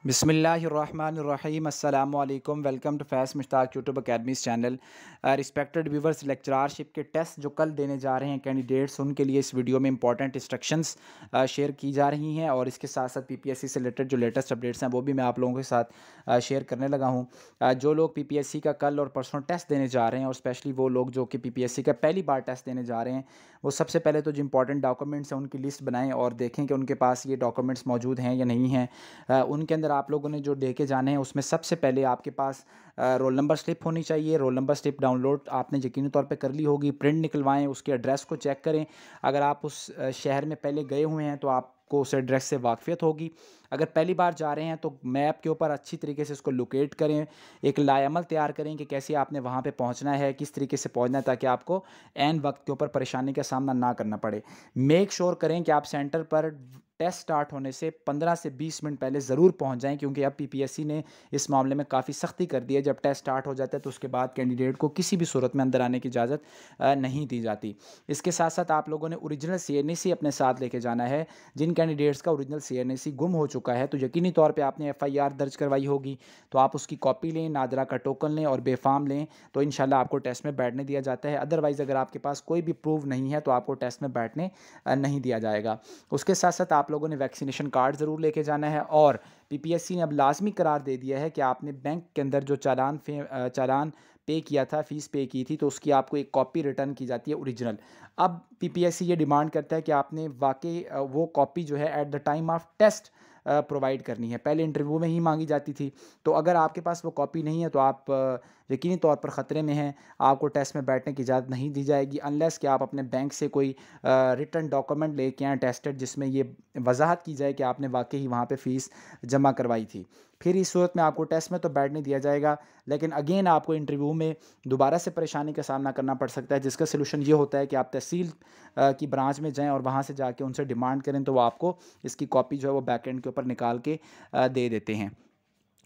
बिस्मिल्लाहिर्रहमानिर्रहीम अस्सलामुअलैकुम। Welcome to Faiz Mushtaq YouTube academy's channel. Respected viewers, lectureship के टेस्ट जो कल देने जा रहे हैं कैंडिडेट्स, उनके लिए इस वीडियो में इंपॉर्टेंट इंस्ट्रक्शंस शेयर की जा रही हैं और इसके साथ साथ पीपीएससी से रिलेटेड जो लेटेस्ट अपडेट्स हैं वो भी मैं आप लोगों के साथ शेयर करने लगा हूँ। जो लोग पीपीएससी का कल और परसों टेस्ट देने जा रहे हैं और स्पेशली वो लोग जो कि पीपीएससी का पहली बार टेस्ट देने जा रहे हैं, वो सबसे पहले तो जो इंपॉर्टेंट डॉक्यूमेंट्स हैं उनकी लिस्ट बनाएं और देखें कि उनके पास ये डॉक्यूमेंट्स मौजूद हैं या नहीं हैं। उनके अंदर आप लोगों ने जो लेके जाने हैं उसमें सबसे पहले आपके पास रोल नंबर स्लिप होनी चाहिए। रोल नंबर स्लिप डाउनलोड आपने यकीनी तौर पे कर ली होगी। प्रिंट निकलवाएं, उसके एड्रेस को चेक करें। अगर आप उस शहर में पहले गए हुए हैं तो आपको उस एड्रेस से वाकफियत होगी। अगर पहली बार जा रहे हैं तो मैप के ऊपर अच्छी तरीके से इसको लोकेट करें। एक लाएमल तैयार करें कि कैसे आपने वहाँ पे पहुँचना है, किस तरीके से पहुँचना है, ताकि आपको ऐन वक्त के ऊपर परेशानी का सामना ना करना पड़े। मेक श्योर करें कि आप सेंटर पर टेस्ट स्टार्ट होने से 15 से 20 मिनट पहले ज़रूर पहुंच जाएं, क्योंकि अब पीपीएससी ने इस मामले में काफ़ी सख्ती कर दी है। जब टेस्ट स्टार्ट हो जाता है तो उसके बाद कैंडिडेट को किसी भी सूरत में अंदर आने की इजाज़त नहीं दी जाती। इसके साथ साथ आप लोगों ने ओरिजिनल सीएनएसी अपने साथ लेके जाना है। जिन कैंडिडेट्स का ओरिजिनल सीएनएसी गुम हो चुका है तो यकीनी तौर पर आपने एफआईआर दर्ज करवाई होगी, तो आप उसकी कॉपी लें, नादरा का टोकन लें और बेफाम लें, तो इंशाल्लाह आपको टेस्ट में बैठने दिया जाता है। अदरवाइज़ अगर आपके पास कोई भी प्रूफ नहीं है तो आपको टेस्ट में बैठने नहीं दिया जाएगा। उसके साथ साथ आप लोगों ने वैक्सीनेशन कार्ड ज़रूर लेके जाना है और पीपीएससी ने अब लाजमी करार दे दिया है कि आपने बैंक के अंदर जो चालान पे किया था, फ़ीस पे की थी, तो उसकी आपको एक कॉपी रिटर्न की जाती है ओरिजिनल। अब पीपीएससी ये डिमांड करता है कि आपने वाकई वो कॉपी जो है at the time of test provide करनी है। पहले इंटरव्यू में ही मांगी जाती थी, तो अगर आपके पास वो कॉपी नहीं है तो आप यकीनी तौर पर ख़तरे में हैं। आपको टेस्ट में बैठने की इजाज़त नहीं दी जाएगी अनलेस कि आप अपने बैंक से कोई रिटन डॉक्यूमेंट लेके आएँ टेस्टेड, जिसमें ये वजाहत की जाए कि आपने वाकई ही वहाँ पे फ़ीस जमा करवाई थी। फिर इस सूरत में आपको टेस्ट में तो बैठने दिया जाएगा, लेकिन अगेन आपको इंटरव्यू में दोबारा से परेशानी का सामना करना पड़ सकता है, जिसका सलूशन ये होता है कि आप तहसील की ब्रांच में जाएँ और वहाँ से जाके उनसे डिमांड करें, तो वो आपको इसकी कॉपी जो है वो बैक एंड के ऊपर निकाल के दे देते हैं।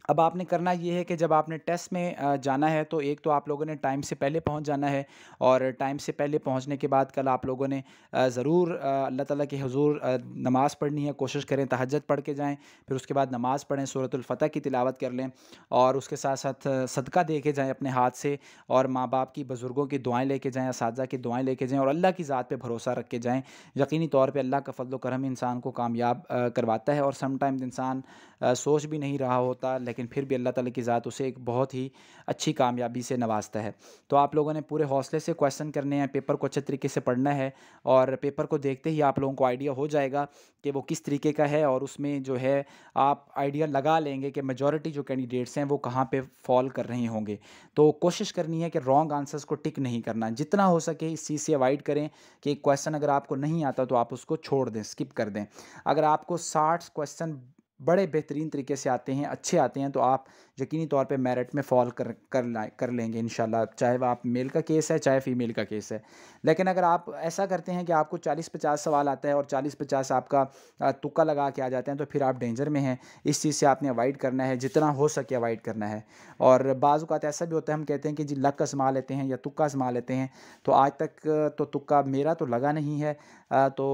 अब आपने करना ये है कि जब आपने टेस्ट में जाना है तो एक तो आप लोगों ने टाइम से पहले पहुंच जाना है और टाइम से पहले पहुंचने के बाद कल आप लोगों ने ज़रूर अल्लाह ताला के हुज़ूर नमाज़ पढ़नी है। कोशिश करें तहज्जुद पढ़ के जाएं, फिर उसके बाद नमाज़ पढ़ें, सूरतुल फ़तह की तिलावत कर लें और उसके साथ साथ सदका दे के जाएँ अपने हाथ से और माँ बाप की, बुज़ुर्गों की दुआएँ लेके जाएँ, असातिज़ा की दुआएँ लेके जाएँ और अल्लाह की ज़ात पे भरोसा रख के जाएँ। यकीनी तौर पे अल्लाह का फ़ज़्ल व करम इंसान को कामयाब करवाता है और समटाइम्स इंसान सोच भी नहीं रहा होता, लेकिन फिर भी अल्लाह ताला की ज़ात उसे एक बहुत ही अच्छी कामयाबी से नवाजता है। तो आप लोगों ने पूरे हौसले से क्वेश्चन करने हैं, पेपर को अच्छे तरीके से पढ़ना है और पेपर को देखते ही आप लोगों को आइडिया हो जाएगा कि वो किस तरीके का है और उसमें जो है आप आइडिया लगा लेंगे कि मेजॉरिटी जो कैंडिडेट्स हैं वो कहाँ पे फॉल कर रहे होंगे। तो कोशिश करनी है कि रॉन्ग आंसर्स को टिक नहीं करना, जितना हो सके इस चीज़ से अवॉइड करें कि एक क्वेश्चन अगर आपको नहीं आता तो आप उसको छोड़ दें, स्किप कर दें। अगर आपको 60 क्वेश्चन बड़े बेहतरीन तरीके से आते हैं, अच्छे आते हैं, तो आप यकीनी तौर पे मेरिट में फ़ॉल कर लेंगे इंशाल्लाह, चाहे वो आप मेल का केस है, चाहे फीमेल का केस है। लेकिन अगर आप ऐसा करते हैं कि आपको 40-50 सवाल आता है और 40-50 आपका तुक्का लगा के आ जाते हैं, तो फिर आप डेंजर में हैं। इस चीज़ से आपने अवॉइड करना है, जितना हो सके अवॉइड करना है। और बाज़ औक़ात ऐसा भी होता है, हम कहते हैं कि जी लक आज़मा लेते हैं या तुक्का आज़मा लेते हैं, तो आज तक तो तुक्का मेरा तो लगा नहीं है। तो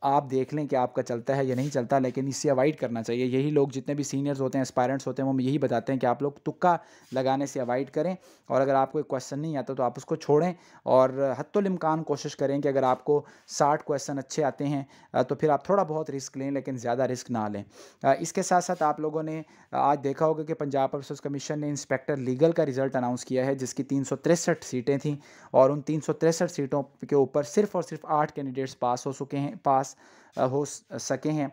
आप देख लें कि आपका चलता है या नहीं चलता, लेकिन इससे अवॉइड करना चाहिए। यही लोग जितने भी सीनियर्स होते हैं, एस्पायरेंट्स होते हैं, वो यही बताते हैं कि आप लोग तुक्का लगाने से अवॉइड करें और अगर आपको एक क्वेश्चन नहीं आता तो आप उसको छोड़ें और हत्तुल इम्कान कोशिश करें कि अगर आपको 60 क्वेश्चन अच्छे आते हैं तो फिर आप थोड़ा बहुत रिस्क लें, लेकिन ज़्यादा रिस्क ना लें। इसके साथ साथ आप लोगों ने आज देखा होगा कि पंजाब पुलिस सर्विस कमीशन ने इंस्पेक्टर लीगल का रिज़ल्ट अनाउंस किया है, जिसकी 363 सीटें थीं और उन 363 सीटों के ऊपर सिर्फ़ और सिर्फ 8 कैंडिडेट्स पास हो सके हैं।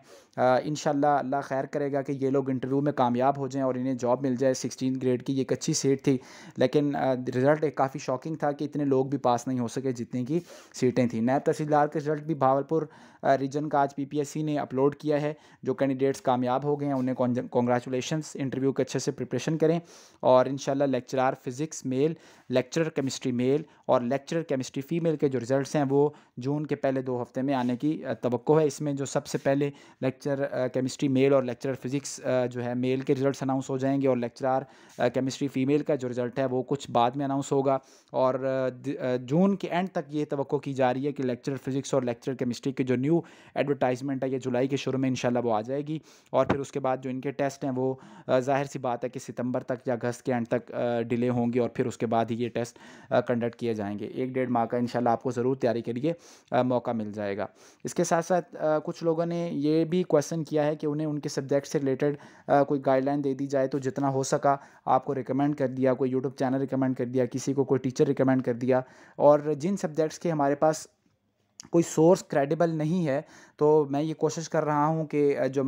इंशाल्लाह अल्लाह खैर करेगा कि ये लोग इंटरव्यू में कामयाब हो जाएं और इन्हें जॉब मिल जाए। 16 ग्रेड की ये एक अच्छी सीट थी, लेकिन रिज़ल्ट एक काफ़ी शॉकिंग था कि इतने लोग भी पास नहीं हो सके जितनी की सीटें थी। नायब तहसीलदार के रिज़ल्ट भी भावलपुर रीजन का आज पीपीएससी ने अपलोड किया है। जो कैंडिडेट्स कामयाब हो गए हैं उन्हें कॉन्ग्रेचुलेशंस। इंटरव्यू के अच्छे से प्रिपरेशन करें और इंशाल्लाह lecturer physics male, lecturer chemistry male और लेक्चरर केमिस्ट्री फ़ीमेल के जो रिज़ल्ट्स हैं वो जून के पहले 2 हफ़्ते में आने की तवक्को है। इसमें जो सबसे पहले लेक्चर केमिस्ट्री मेल और लेक्चरर फिज़िक्स जो है मेल के रिज़ल्ट्स अनाउंस हो जाएंगे, और लेक्चरार केमिस्ट्री फ़ीमेल का जो रिज़ल्ट है वो कुछ बाद में अनाउंस होगा। और जून के एंड तक ये तवक्को की जा रही है कि लेक्चरर फिज़िक्स और लेक्चरर केमिस्ट्री की जो न्यू एडवर्टाइजमेंट है ये जुलाई के शुरू में इंशाल्लाह वो आ जाएगी। और फिर उसके बाद जो इनके टेस्ट हैं वो ज़ाहिर सी बात है कि सितंबर तक या अगस्त के एंड तक डिले होंगे, और फिर उसके बाद ही ये टेस्ट कंडक्ट किए जाएंगे। 1-1.5 माह का इंशाल्लाह आपको ज़रूर तैयारी के लिए मौका मिल जाएगा। इसके साथ साथ कुछ लोगों ने ये भी क्वेश्चन किया है कि उन्हें उनके सब्जेक्ट से रिलेटेड कोई गाइडलाइन दे दी जाए, तो जितना हो सका आपको रिकमेंड कर दिया, कोई यूट्यूब चैनल रिकमेंड कर दिया, किसी को कोई टीचर रिकमेंड कर दिया। और जिन सब्जेक्ट्स के हमारे पास कोई सोर्स क्रेडिबल नहीं है, तो मैं ये कोशिश कर रहा हूँ कि जो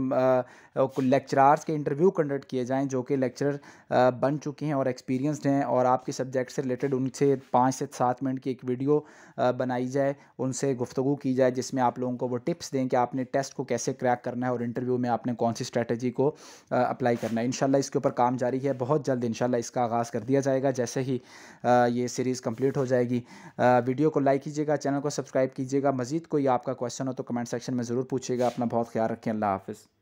लेक्चरार्स के इंटरव्यू कंडक्ट किए जाएँ जो कि लेक्चरर बन चुके हैं और एक्सपीरियंस्ड हैं, और आपके सब्जेक्ट से रिलेटेड उनसे 5 से 7 मिनट की एक वीडियो बनाई जाए, उनसे गुफ्तगू की जाए, जिसमें आप लोगों को वो टिप्स दें कि आपने टेस्ट को कैसे क्रैक करना है और इंटरव्यू में आपने कौन सी स्ट्रैटेजी को अप्लाई करना है। इंशाल्लाह इसके ऊपर काम जारी है, बहुत जल्द इंशाल्लाह इसका आगाज़ कर दिया जाएगा जैसे ही ये सीरीज़ कंप्लीट हो जाएगी। वीडियो को लाइक कीजिएगा, चैनल को सब्सक्राइब कीजिएगा। मज़ीद कोई आपका क्वेश्चन हो तो कमेंट सेक्शन में ज़रूर पूछिएगा। अपना बहुत ख्याल रखें। अल्लाह हाफ़िज़।